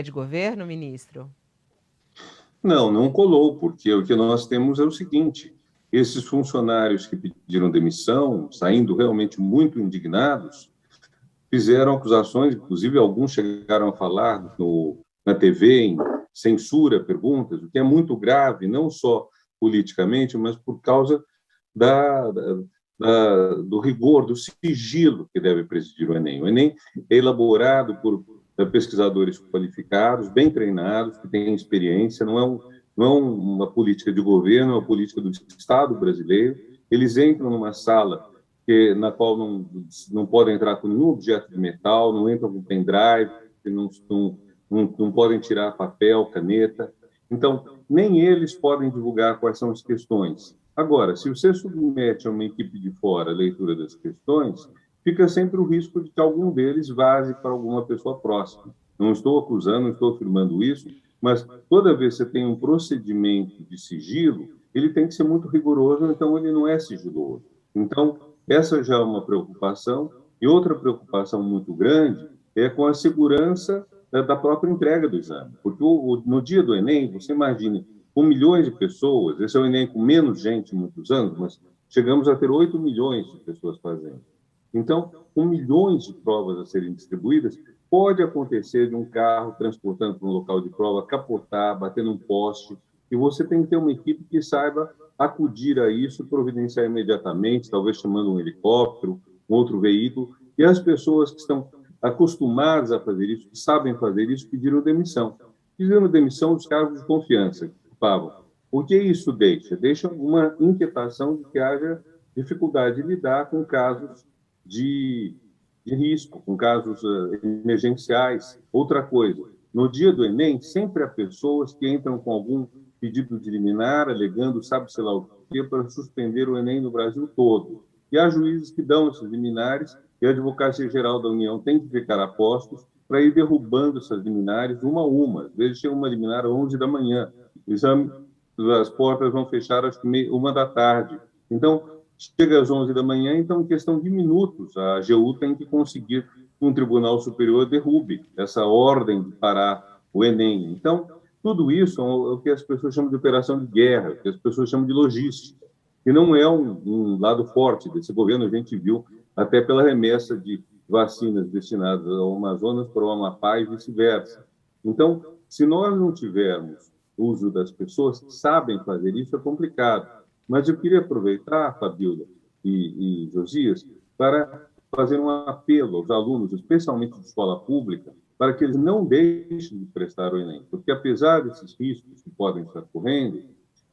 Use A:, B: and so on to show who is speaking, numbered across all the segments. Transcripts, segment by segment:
A: de governo, ministro?
B: Não, não colou, porque o que nós temos é o seguinte: esses funcionários que pediram demissão, saindo realmente muito indignados, fizeram acusações, inclusive alguns chegaram a falar na TV em censura, perguntas, o que é muito grave, não só politicamente, mas por causa da, do rigor, do sigilo que deve presidir o Enem. O Enem é elaborado por pesquisadores qualificados, bem treinados, que têm experiência, não é uma política de governo, é uma política do Estado brasileiro. Eles entram numa sala na qual não podem entrar com nenhum objeto de metal, não entram com pendrive, não podem tirar papel, caneta. Então, nem eles podem divulgar quais são as questões. Agora, se você submete a uma equipe de fora a leitura das questões, fica sempre o risco de que algum deles vaze para alguma pessoa próxima. Não estou acusando, não estou afirmando isso, mas toda vez que você tem um procedimento de sigilo, ele tem que ser muito rigoroso, então ele não é sigiloso. Então, essa já é uma preocupação. E outra preocupação muito grande é com a segurança da própria entrega do exame. Porque no dia do Enem, você imagine, com milhões de pessoas, esse é o Enem com menos gente em muitos anos, mas chegamos a ter 8 milhões de pessoas fazendo. Então, com milhões de provas a serem distribuídas, pode acontecer de um carro transportando para um local de prova, capotar, bater num poste, e você tem que ter uma equipe que saiba acudir a isso, providenciar imediatamente, talvez chamando um helicóptero, um outro veículo, e as pessoas que estão acostumadas a fazer isso, que sabem fazer isso, pediram demissão. Pediram demissão dos cargos de confiança que ocupavam. O que isso deixa? Deixa uma inquietação de que haja dificuldade de lidar com casos de risco, com casos emergenciais. Outra coisa, no dia do Enem, sempre há pessoas que entram com algum pedido de liminar, alegando, sabe-se lá o quê, para suspender o Enem no Brasil todo. E há juízes que dão esses liminares, e a Advocacia Geral da União tem que ficar a postos para ir derrubando essas liminares uma a uma. Às vezes chega uma liminar às 11 da manhã, o exame, as portas vão fechar às 1 da tarde. Então, chega às 11 da manhã, então, em questão de minutos, a AGU tem que conseguir que um tribunal superior derrube essa ordem de parar o Enem. Então, tudo isso é o que as pessoas chamam de operação de guerra, o que as pessoas chamam de logística, que não é um lado forte desse governo. A gente viu até pela remessa de vacinas destinadas ao Amazonas para o Amapá e vice-versa. Então, se nós não tivermos uso das pessoas que sabem fazer isso, é complicado. Mas eu queria aproveitar, Fabíola e Josias, para fazer um apelo aos alunos, especialmente de escola pública, para que eles não deixem de prestar o Enem, porque apesar desses riscos que podem estar correndo,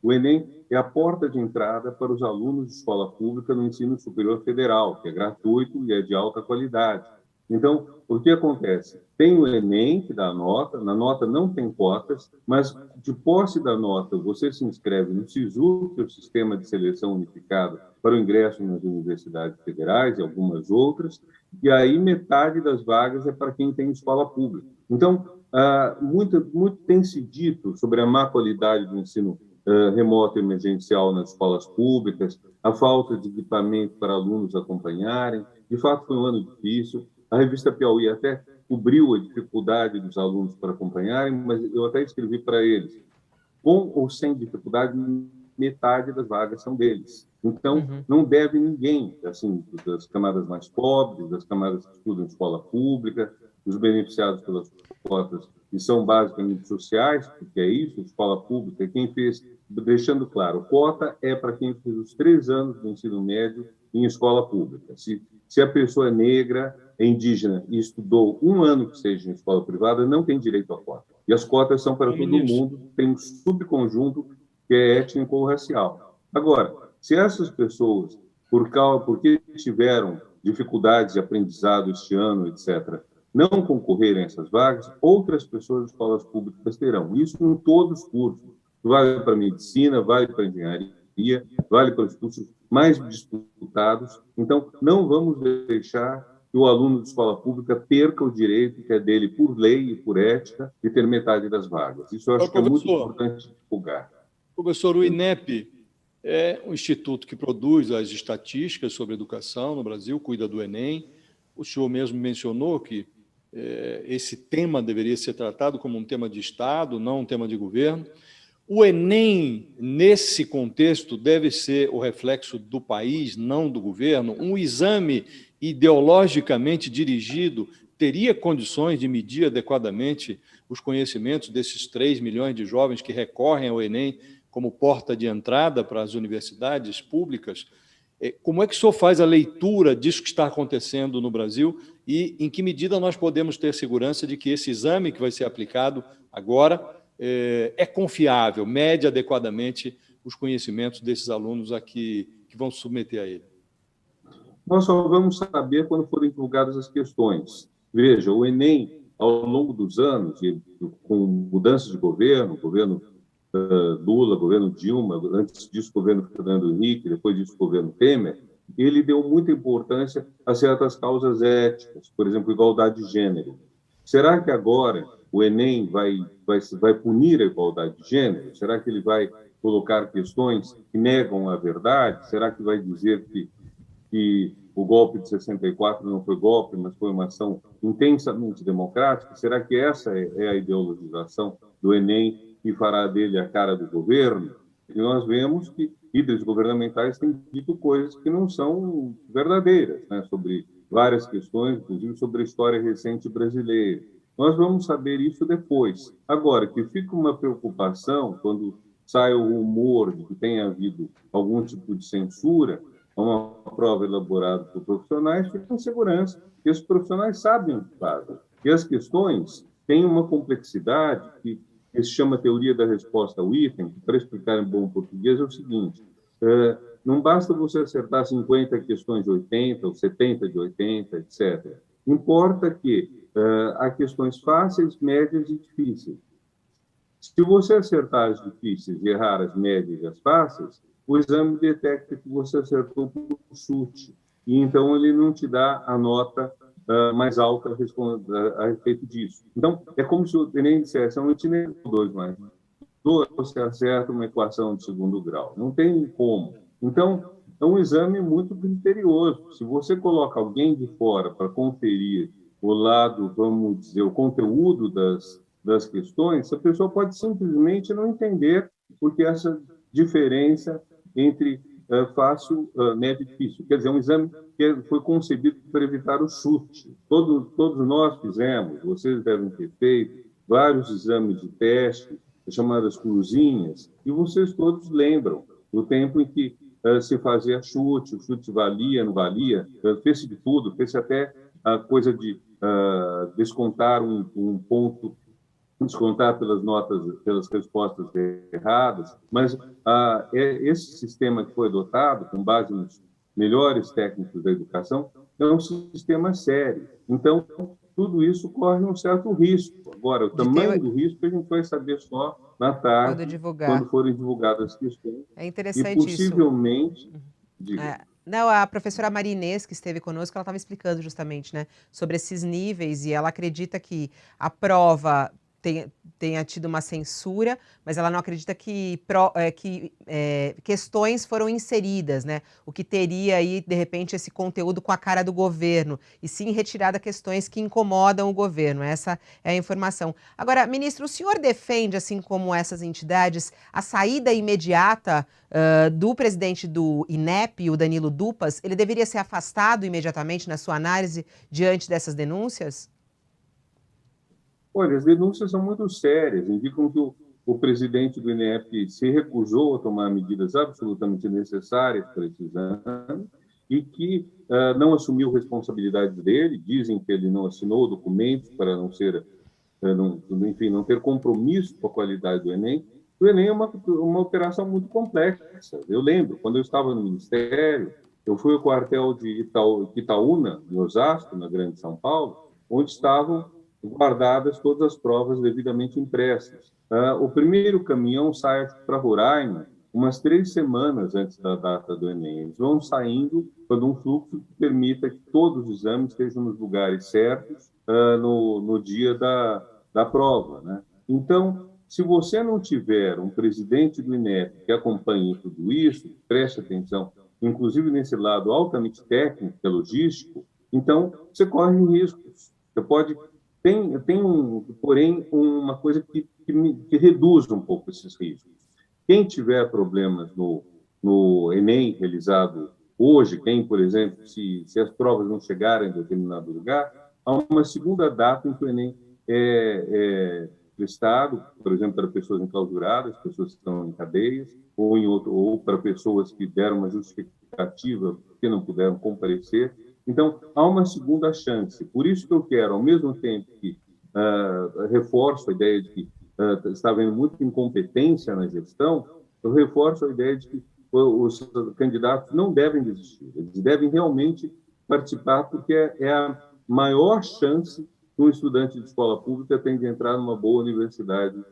B: o Enem é a porta de entrada para os alunos de escola pública no ensino superior federal, que é gratuito e é de alta qualidade. Então, o que acontece? Tem o Enem, que dá a nota, na nota não tem cotas, mas de posse da nota, você se inscreve no SISU, que é o Sistema de Seleção Unificado para o ingresso nas universidades federais e algumas outras, e aí metade das vagas é para quem tem escola pública. Então, muito tem se dito sobre a má qualidade do ensino remoto emergencial nas escolas públicas, a falta de equipamento para alunos acompanharem. De fato, foi um ano difícil. A revista Piauí até cobriu a dificuldade dos alunos para acompanharem, mas eu até escrevi para eles, com ou sem dificuldade, metade das vagas são deles. Então, não deve ninguém, assim, das camadas mais pobres, das camadas que estudam em escola pública, os beneficiados pelas cotas, que são basicamente sociais, porque é isso, escola pública, quem fez, deixando claro, cota é para quem fez os 3 anos do ensino médio em escola pública. Se a pessoa é negra, é indígena e estudou 1 ano que seja em escola privada, não tem direito à cota. E as cotas são para todo mundo, tem um subconjunto que é étnico ou racial. Agora, se essas pessoas, porque tiveram dificuldades de aprendizado este ano, etc., não concorrerem a essas vagas, outras pessoas de escolas públicas terão. Isso em todos os cursos. Vale para medicina, vale para engenharia, vale para os cursos mais disputados. Então, não vamos deixar que o aluno de escola pública perca o direito que é dele por lei e por ética de ter metade das vagas. Isso eu acho que é muito importante divulgar.
C: Professor, o INEP é um instituto que produz as estatísticas sobre educação no Brasil, cuida do Enem. O senhor mesmo mencionou que esse tema deveria ser tratado como um tema de Estado, não um tema de governo. O Enem, nesse contexto, deve ser o reflexo do país, não do governo. Um exame ideologicamente dirigido teria condições de medir adequadamente os conhecimentos desses 3 milhões de jovens que recorrem ao Enem como porta de entrada para as universidades públicas? Como é que o senhor faz a leitura disso que está acontecendo no Brasil e em que medida nós podemos ter segurança de que esse exame que vai ser aplicado agora é confiável, mede adequadamente os conhecimentos desses alunos que vão se submeter a ele?
B: Nós só vamos saber quando forem divulgadas as questões. Veja, o Enem, ao longo dos anos, com mudanças de governo Lula, governo Dilma, antes disso, governo Fernando Henrique, depois disso, governo Temer, ele deu muita importância a certas causas éticas, por exemplo, igualdade de gênero. Será que agora o Enem vai punir a igualdade de gênero? Será que ele vai colocar questões que negam a verdade? Será que vai dizer que o golpe de 64 não foi golpe, mas foi uma ação intensamente democrática? Será que essa é a ideologização do Enem que fará dele a cara do governo? E nós vemos que líderes governamentais têm dito coisas que não são verdadeiras, né, sobre várias questões, inclusive sobre a história recente brasileira. Nós vamos saber isso depois. Agora, que fica uma preocupação quando sai o rumor de que tenha havido algum tipo de censura a uma prova elaborada por profissionais, fica com segurança, que os profissionais sabem o que fazem. E as questões têm uma complexidade que se chama teoria da resposta ao item, que, para explicar em bom português, é o seguinte: não basta você acertar 50 questões de 80, ou 70 de 80, etc. Importa que há questões fáceis, médias e difíceis. Se você acertar as difíceis e errar as médias e as fáceis, o exame detecta que você acertou por chute, e então ele não te dá a nota mais alta a respeito disso. Então, é como se o Enem dissesse: é um itinerário 2 mais 2, você acerta uma equação de segundo grau. Não tem como. Então, é um exame muito criterioso. Se você coloca alguém de fora para conferir o lado, vamos dizer, o conteúdo das questões, a pessoa pode simplesmente não entender porque essa diferença entre fácil, médio e difícil. Quer dizer, um exame que foi concebido para evitar o chute. Todos nós fizemos, vocês devem ter feito, vários exames de teste, chamadas cruzinhas, e vocês todos lembram do tempo em que se fazia chute, o chute valia, não valia, fez-se de tudo, fez-se até a coisa de descontar um ponto, descontar pelas notas, pelas respostas erradas, mas esse sistema que foi adotado, com base nos melhores técnicos da educação, é um sistema sério. Então, tudo isso corre um certo risco. Agora, o tamanho do risco a gente vai saber só na tarde, quando forem divulgadas as questões.
A: É interessante
B: e possivelmente,
A: isso. Não, a professora Maria Inês, que esteve conosco, ela estava explicando justamente, né, sobre esses níveis, e ela acredita que a prova tenha tido uma censura, mas ela não acredita que questões foram inseridas, né? O que teria aí, de repente, esse conteúdo com a cara do governo, e sim retirada questões que incomodam o governo. Essa é a informação. Agora, ministro, o senhor defende, assim como essas entidades, a saída imediata do presidente do INEP, o Danilo Dupas? Ele deveria ser afastado imediatamente, na sua análise, diante dessas denúncias?
B: Olha, as denúncias são muito sérias, indicam que o presidente do INEP se recusou a tomar medidas absolutamente necessárias para esse exame e que não assumiu responsabilidade dele. Dizem que ele não assinou documentos para não ter compromisso com a qualidade do Enem. O Enem é uma operação muito complexa. Eu lembro, quando eu estava no Ministério, eu fui ao quartel de Itaúna, em Osasco, na Grande São Paulo, onde estavam guardadas todas as provas devidamente impressas. O primeiro caminhão sai para Roraima umas 3 semanas antes da data do Enem. Eles vão saindo quando um fluxo que permita que todos os exames estejam nos lugares certos no dia da prova, né? Então, se você não tiver um presidente do INEP que acompanhe tudo isso, que preste atenção, inclusive nesse lado altamente técnico, que é logístico, então você corre riscos. Você pode Porém, uma coisa que reduz um pouco esses riscos. Quem tiver problemas no Enem realizado hoje, por exemplo, se as provas não chegarem em determinado lugar, há uma segunda data em que o Enem é prestado, por exemplo, para pessoas enclausuradas, pessoas que estão em cadeias, ou para pessoas que deram uma justificativa porque não puderam comparecer. Então, há uma segunda chance. Por isso que eu quero, ao mesmo tempo que reforço a ideia de que está havendo muita incompetência na gestão, eu reforço a ideia de que os candidatos não devem desistir, eles devem realmente participar, porque é a maior chance que um estudante de escola pública tem de entrar numa boa universidade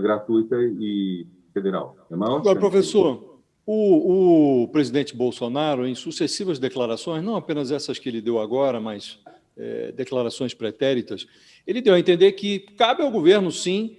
B: gratuita e federal. É a maior
C: Agora,
B: chance.
C: professor, o presidente Bolsonaro, em sucessivas declarações, não apenas essas que ele deu agora, mas declarações pretéritas, ele deu a entender que cabe ao governo, sim,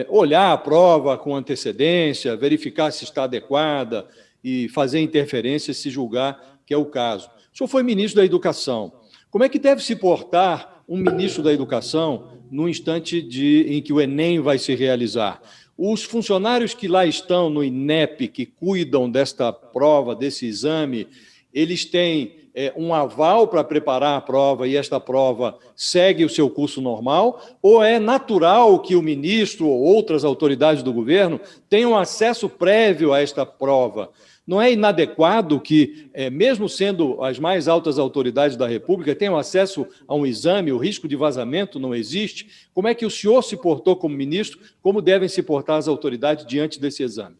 C: olhar a prova com antecedência, verificar se está adequada e fazer interferências se julgar que é o caso. O senhor foi ministro da Educação. Como é que deve se portar um ministro da Educação no instante em que o Enem vai se realizar? Os funcionários que lá estão no INEP, que cuidam desta prova, desse exame, eles têm um aval para preparar a prova e esta prova segue o seu curso normal? Ou é natural que o ministro ou outras autoridades do governo tenham acesso prévio a esta prova? Não é inadequado que, mesmo sendo as mais altas autoridades da República, tenham acesso a um exame, o risco de vazamento não existe? Como é que o senhor se portou como ministro? Como devem se portar as autoridades diante desse exame?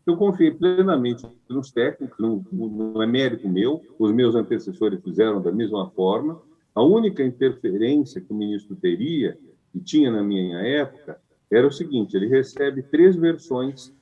B: Eu confiei plenamente nos técnicos, não é mérito meu, os meus antecessores fizeram da mesma forma. A única interferência que o ministro teria, e tinha na minha época, era o seguinte: ele recebe 3 versões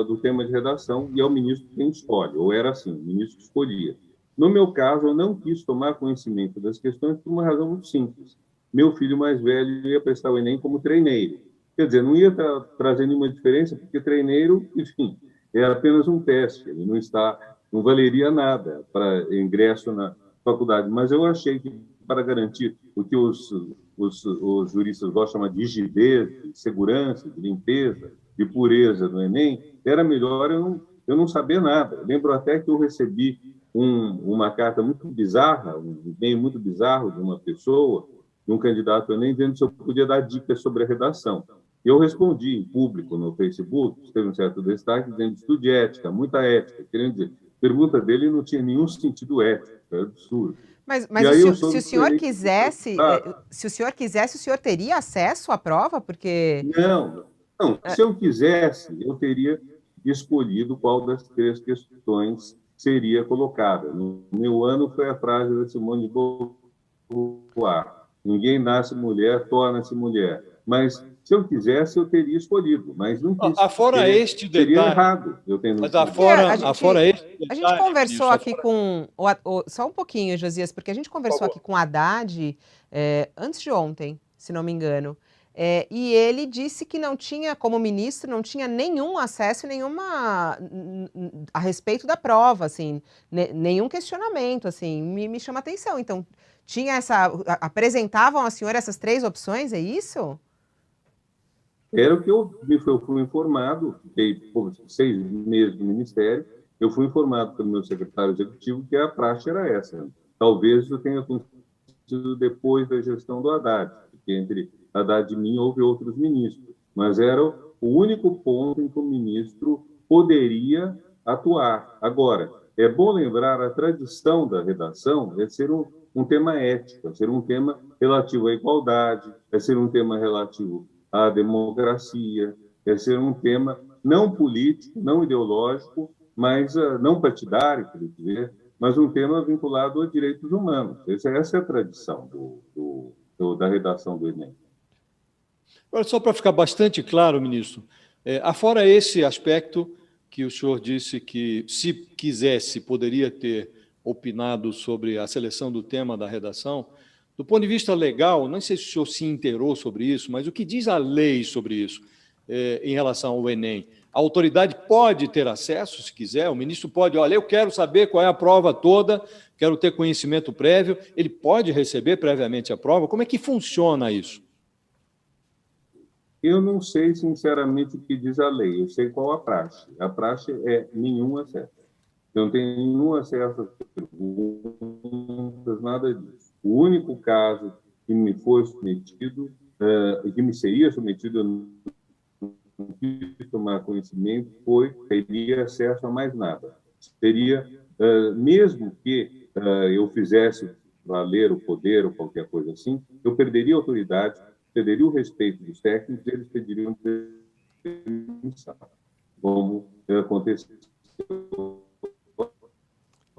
B: do tema de redação e é o ministro quem escolhe, ou era assim, o ministro escolhia. No meu caso, eu não quis tomar conhecimento das questões por uma razão muito simples. Meu filho mais velho ia prestar o Enem como treineiro. Quer dizer, não ia trazer nenhuma diferença, porque treineiro, enfim, é apenas um teste, ele não valeria nada para ingresso na faculdade. Mas eu achei que, para garantir o que os juristas gostam de chamar de rigidez, de segurança, de limpeza, de pureza do Enem, era melhor eu não saber nada. Eu lembro até que eu recebi uma carta muito bizarra, um e-mail muito bizarro de uma pessoa, de um candidato ao Enem, dizendo se eu podia dar dicas sobre a redação. Eu respondi em público no Facebook, teve um certo destaque, dizendo estude ética, muita ética. Querendo dizer, a pergunta dele não tinha nenhum sentido ético, é absurdo.
A: Mas se o senhor quisesse, o senhor teria acesso à prova? Porque...
B: Não, se eu quisesse, eu teria escolhido qual das 3 questões seria colocada. No meu ano foi a frase da Simone de Beauvoir: ninguém nasce mulher, torna-se mulher. Mas se eu quisesse, eu teria escolhido, mas não quis.
C: Afora este detalhe,
B: seria errado.
C: Mas afora este detalhe,
A: a gente conversou aqui com... Só um pouquinho, Josias, porque a gente conversou aqui com o Haddad antes de ontem, se não me engano. E ele disse que não tinha, como ministro, não tinha nenhum acesso, a respeito da prova, assim, nenhum questionamento, assim, me chama atenção. Então, apresentavam à senhora essas 3 opções, é isso?
B: Era o que eu fui informado, fiquei 6 meses no Ministério, eu fui informado pelo meu secretário executivo que a praxe era essa. Talvez isso tenha acontecido depois da gestão do Haddad, porque entre Haddad e mim houve outros ministros, mas era o único ponto em que o ministro poderia atuar. Agora, é bom lembrar, a tradição da redação é ser um tema ético, é ser um tema relativo à igualdade, é ser um tema relativo à democracia, é ser um tema não político, não ideológico, mas não partidário, quer dizer, mas um tema vinculado a direitos humanos. Essa é a tradição da redação do Enem.
C: Agora, só para ficar bastante claro, ministro, afora esse aspecto que o senhor disse que, se quisesse, poderia ter opinado sobre a seleção do tema da redação, do ponto de vista legal, não sei se o senhor se inteirou sobre isso, mas o que diz a lei sobre isso em relação ao Enem? A autoridade pode ter acesso, se quiser, o ministro pode, olha, eu quero saber qual é a prova toda, quero ter conhecimento prévio, ele pode receber previamente a prova? Como é que funciona isso?
B: Eu não sei, sinceramente, o que diz a lei, eu sei qual a praxe. A praxe é nenhum acesso. Eu não tenho nenhum acesso às perguntas, nada disso. O único caso que me foi submetido, que me seria submetido, eu não quis tomar conhecimento, teria acesso a mais nada. Seria, mesmo que eu fizesse valer o poder ou qualquer coisa assim, eu perderia a autoridade, perderia o respeito dos técnicos, eles pediriam demissão, como aconteceu.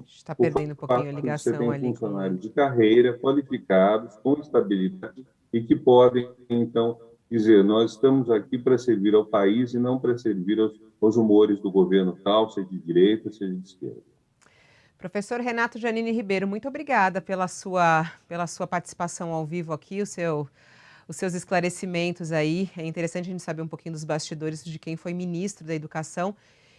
A: Está perdendo um pouquinho a ligação
B: Você tem
A: ali.
B: funcionários de carreira, qualificados, com estabilidade, e que podem, então, dizer, nós estamos aqui para servir ao país e não para servir aos humores do governo tal, seja de direita, seja de esquerda.
A: Professor Renato Giannini Ribeiro, muito obrigada pela sua participação ao vivo aqui, os seus esclarecimentos aí. É interessante a gente saber um pouquinho dos bastidores de quem foi ministro da Educação.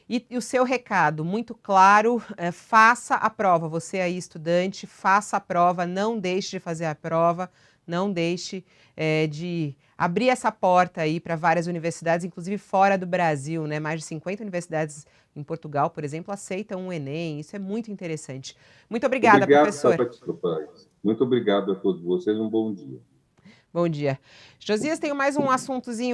A: E o seu recado, muito claro, faça a prova. Você aí, estudante, faça a prova, não deixe de fazer a prova, não deixe de abrir essa porta aí para várias universidades, inclusive fora do Brasil, né? Mais de 50 universidades em Portugal, por exemplo, aceitam o Enem. Isso é muito interessante. Muito obrigada, professor.
B: Muito obrigado a todos vocês. Um bom dia.
A: Bom dia. Josias, tenho mais um assuntozinho